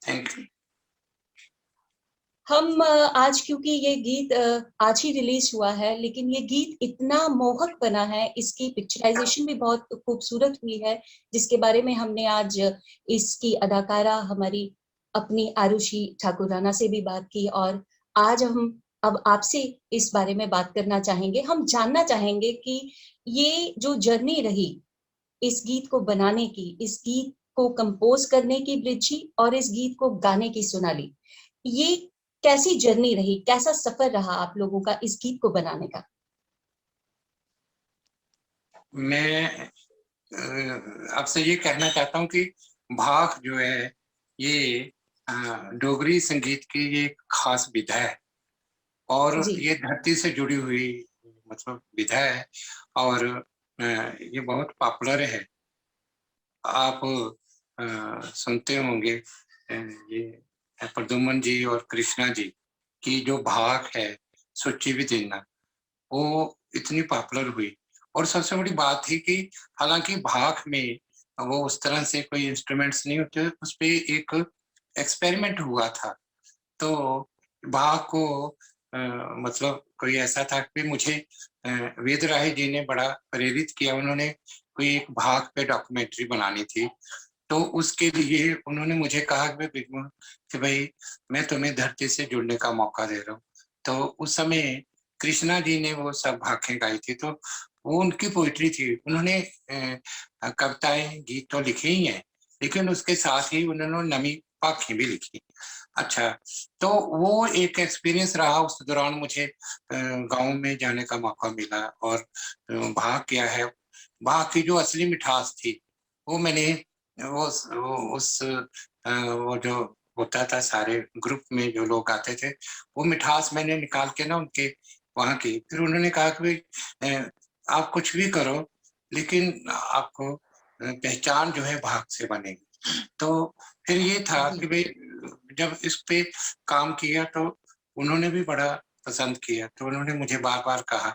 Thank you. हम आज, क्योंकि ये गीत आज ही रिलीज हुआ है, लेकिन ये गीत इतना मोहक बना है, इसकी पिक्चराइजेशन भी बहुत खूबसूरत हुई है, जिसके बारे में हमने आज इसकी अदाकारा हमारी अपनी आरुषि ठाकुराना से भी बात की, और आज हम अब आपसे इस बारे में बात करना चाहेंगे। हम जानना चाहेंगे कि ये जो जर्नी रही इस गीत को बनाने की, इस गीत को कंपोज करने की ब्रिजी, और इस गीत को गाने की सोनाली, ये कैसी जर्नी रही, कैसा सफर रहा आप लोगों का इस गीत को बनाने का? मैं आपसे ये कहना चाहता हूँ कि भाख जो है ये डोगरी संगीत की ये खास विधा है, और ये धरती से जुड़ी हुई मतलब विधा है, और ये बहुत पॉपुलर है। आप सुनते होंगे ये प्रद्युमन जी और कृष्णा जी की जो भाख है सुच्ची भी देना, वो इतनी पॉपुलर हुई। और सबसे बड़ी बात थी कि हालांकि भाख में वो उस तरह से कोई इंस्ट्रूमेंट्स नहीं होते, उस पे एक एक्सपेरिमेंट हुआ था। तो भाख को मतलब कोई ऐसा था कि मुझे वेद राय जी ने बड़ा प्रेरित किया, उन्होंने कोई एक भाख पे डॉक्यूमेंट्री बनानी थी। तो उसके लिए उन्होंने मुझे कहा कि भाई मैं तुम्हें धरती से जुड़ने का मौका दे रहा हूँ। तो उस समय कृष्णा जी ने वो सब भाखें गाई थी, तो वो उनकी पोइट्री थी। उन्होंने कविताएं गीत तो लिखे ही हैं, लेकिन उसके साथ ही उन्होंने नमी भाखें भी लिखी। अच्छा, तो वो एक एक्सपीरियंस रहा। उस दौरान मुझे गाँव में जाने का मौका मिला, और भाग क्या है, भाग की जो असली मिठास थी वो मैंने वो जो होता था सारे ग्रुप में जो लोग आते थे, वो मिठास मैंने निकाल के ना उनके वहां की। फिर उन्होंने कहा कि आप कुछ भी करो, लेकिन आपको पहचान जो है भाग से बनेगी। तो फिर ये था कि भाई जब इस पे काम किया तो उन्होंने भी बड़ा पसंद किया, तो उन्होंने मुझे बार बार कहा।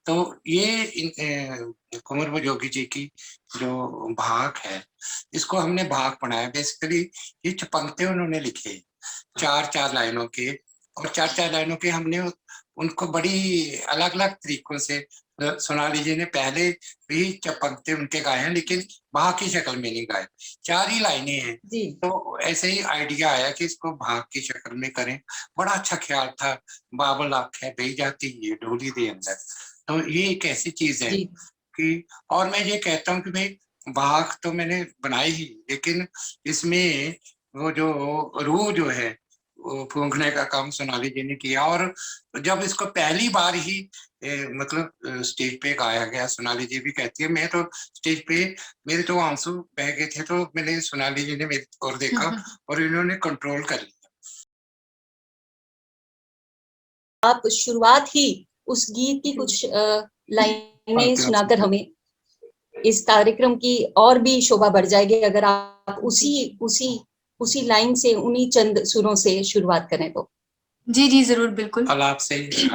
तो ये कुंवर जोगी जी की जो भाग है, इसको हमने भाग बनाया। बेसिकली ये पंक्ति उन्होंने लिखे 4-4 लाइनों के, और 4-4 लाइनों के हमने उनको बड़ी अलग अलग तरीकों से सोनाली जी ने पहले भी पंक्ति उनके गाए हैं, लेकिन भाग की शक्ल में नहीं गाए। 4 ही लाइनें हैं। तो ऐसे ही आइडिया आया कि इसको भाग की शक्ल में करें। बड़ा अच्छा ख्याल था। बाबल आंखें बही जाती ये ढोली दे अंदर। तो ये एक ऐसी चीज है कि, और मैं ये कहता हूँ कि भाई भाग तो मैंने बनाई ही, लेकिन इसमें वो जो रूह जो है वो फूंकने का काम सोनाली जी ने किया। और जब इसको पहली बार ही मतलब स्टेज पे गाया गया, सोनाली जी भी कहती है मैं तो स्टेज पे मेरे तो आंसू बह गए थे, तो मैंने सोनाली जी ने मेरी ओर देखा और इन्होंने कंट्रोल कर लिया। आप शुरुआत ही उस गीत की कुछ लाइनें सुनाकर हमें, इस कार्यक्रम की और भी शोभा बढ़ जाएगी अगर आप उसी लाइन से, उन्हीं चंद सुरों से शुरुआत करें तो। जी जी जरूर, बिल्कुल। अलाप से ही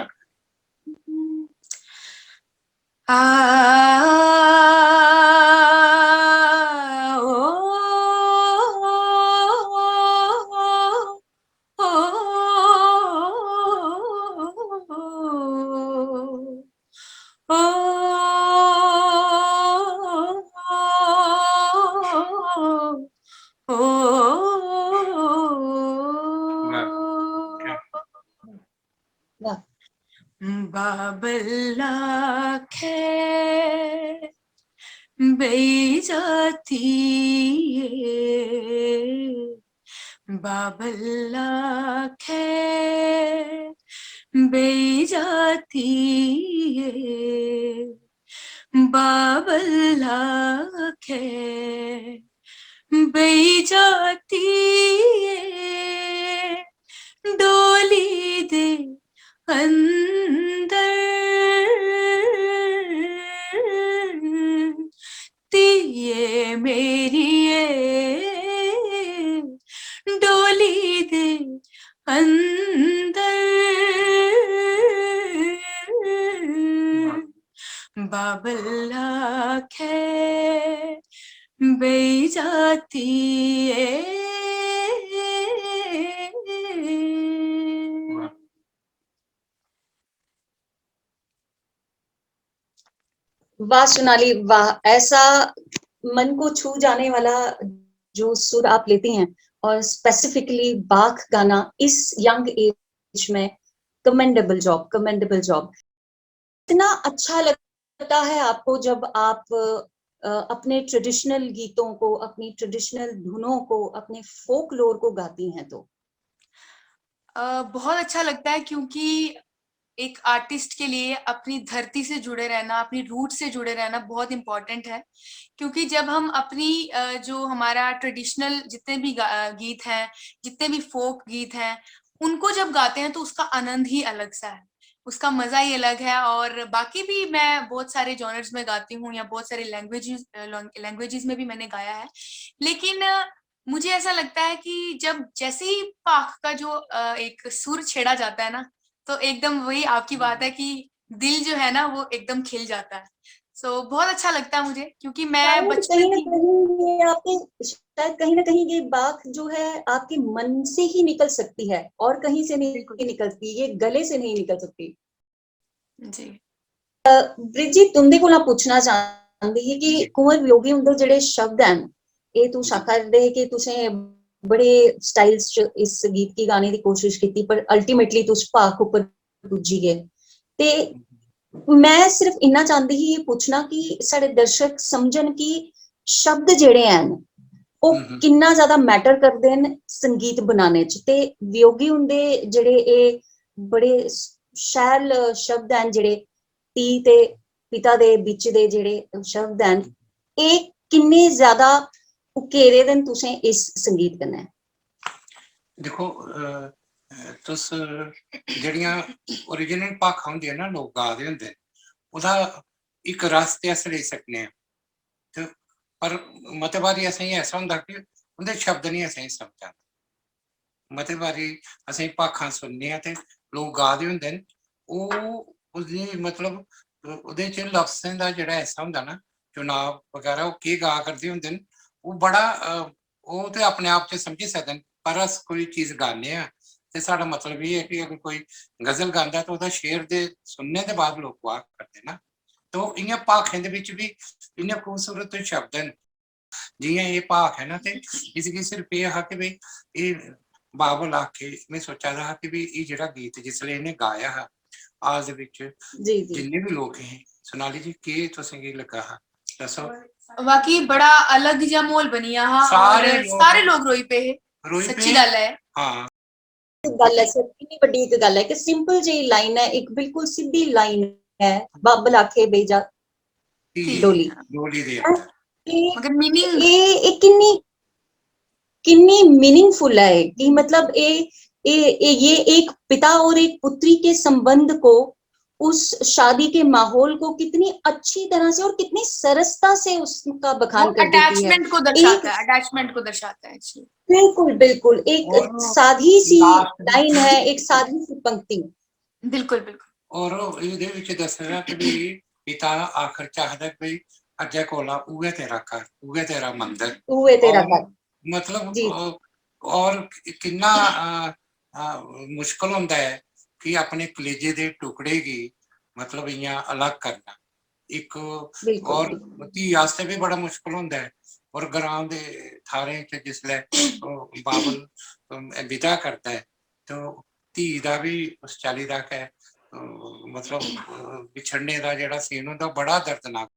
बाबल आंखें बही जाती है, बाबल आंखें बही जाती है, बाबल आंखें बही जाती है, डोली दे अंदर ये मेरी ये डोली दे अंदर, बाबल आंखें बही जाती है, वाह सोनाली वाह, ऐसा मन को छू जाने वाला जो सुर आप लेती हैं, और स्पेसिफिकली बाख गाना इस यंग एज में, कमेंडेबल जॉब, कमेंडेबल जॉब। इतना अच्छा लगता है आपको जब आप अपने ट्रेडिशनल गीतों को, अपनी ट्रेडिशनल धुनों को, अपने फोकलोर को गाती हैं तो? बहुत अच्छा लगता है, क्योंकि एक आर्टिस्ट के लिए अपनी धरती से जुड़े रहना, अपनी रूट से जुड़े रहना बहुत इम्पोर्टेंट है। क्योंकि जब हम अपनी जो हमारा ट्रेडिशनल जितने भी गीत हैं, जितने भी फोक गीत हैं, उनको जब गाते हैं तो उसका आनंद ही अलग सा है, उसका मजा ही अलग है। और बाकी भी मैं बहुत सारे जॉनर्स में गाती हूँ, या बहुत सारे लैंग्वेजेस में भी मैंने गाया है। लेकिन मुझे ऐसा लगता है कि जब जैसे ही पाख का जो एक सुर छेड़ा जाता है ना, तो एकदम वही आपकी बात है कि दिल जो है ना वो एकदम खिल जाता है। सो बहुत अच्छा लगता है मुझे, क्योंकि मैं शायद बचपन कहीं ना की कहीं ये आपके, शायद कहीं ना कहीं ये बात जो है आपके मन से ही निकल सकती है, और कहीं से बिल्कुल नहीं निकलती, ये गले से नहीं निकल सकती। जी। ब्रिजी तुंदे कोला पूछना चाहती है कि कुंवर वियोगी उंदे जेडे शब्द हैं, ये तू साखा दे कि तुसे बड़े स्टाइल्स च इस गीत की गाने की कोशिश की, पर अल्टीमेटली तुस भाख ऊपर पुज्जी गए। ते मैं सिर्फ इन्ना चाहती ही ये पूछना कि साडे दर्शक समझन कि शब्द जेडे हैं वो कितना ज्यादा मैटर करदे न संगीत बनाने च, ते वियोगी उंदे जेडे ए बड़े शैल शब्द हैं, जेडे धी ते पिता दे बिच दे जेडे शब्द हैं, ए किन्ने ज्यादा उकेरे दे न तुसें इस संगीत कन्नै? देखो तुस जेह्ड़ियां ओरिजिनल भाखां होंदियां ना लोक गा दे होंदे ओह्दा इक रस ते अस लेई सकने आं, ते पर मते बारी असेंगी ऐसा होंदा कि उंदे शब्द नहीं असेंगी समझ आंदे। मते बारी असेंगी भाखां सुनने आं ते लोक गा दे होंदे न, ओह् उसदी मतलब ओह्दे च लफ्जें दा जेह्ड़ा ऐसा होंदा ना चुनाव बगैरा, ओह् केह् गा करदे होंदे न, ओह् बड़ा ओह् ते अपने आप च समझी सकदे न। पर अस कोई चीज गाने आं ते साढ़ा मतलब एह् है कि अगर कोई गजल गांदा है तो ओह्दा शेर दे सुनने दे बाद लोक वाह करदे ना। तो इ'यां भाखें दे बिच भी इन्ने खूबसूरत शब्द न, जियां एह् भाख है ना, ते इसगी सिर्फ एह् हा कि भाई एह् बाबल आखे, में सोचा दा हा कि भाई एह् जेह्ड़ा गीत जिसलै इ'नें गाया हा आज दे बिच जी जी जिन्ने भी लोक हे, सोनाली जी केह् तुसेंगी लग्गा हा दस्सो? वाकई बड़ा अलग जा माहौल बनी गया हा, और सारे लोग रोई पे है। रोई पे सच्ची गल है। हाँ गल है सर, कितनी बड़ी एक गल है कि सिंपल जी लाइन है, एक बिल्कुल सीधी लाइन है, बाबल आखे बेजा डोली। डोली दे अंदर मगर मीनिंग ये किन्नी किन्नी मीनिंगफुल है कि मतलब ये एक पिता और एक पुत्री के संबंध को, उस शादी के माहौल को कितनी अच्छी तरह से और कितनी सरसता से उसका वो बखान कर देती है। अटैचमेंट को एक दर्शाता है, अटैचमेंट को दर्शाता है जी। बिल्कुल बिल्कुल एक और साधी सी लास्ट लाइन है, एक साधी सी पंक्ति। बिल्कुल बिल्कुल। और ਇਹਦੇ ਵਿੱਚ ਦੱਸਣਾ ਕਿ ਵੀ ਪਿਤਾ ਆਖਰ ਚਾਹਦਾ ਕਿ ਵੀ ਅੱਜੇ ਕੋਲਾ ਉਗੇ तेरा घर उगे तेरा मंदिर, तू है तेरा और घर। मतलब जी और किन्ना मुश्किल होंदा है कि अपने कलेजे दे टुकड़े गी मतलब इयां अलग करना एक, बिल्कुल और बिल्कुल। धी आस्ते भी बड़ा मुश्किल होंदा है। और ग्रां दे थारे च जिसलै बाबल विदा करता है तो धी दा भी उस चाल्ली दा मतलब बिछड़ने का जेह्ड़ा सीन होंदा बड़ा दर्दनाक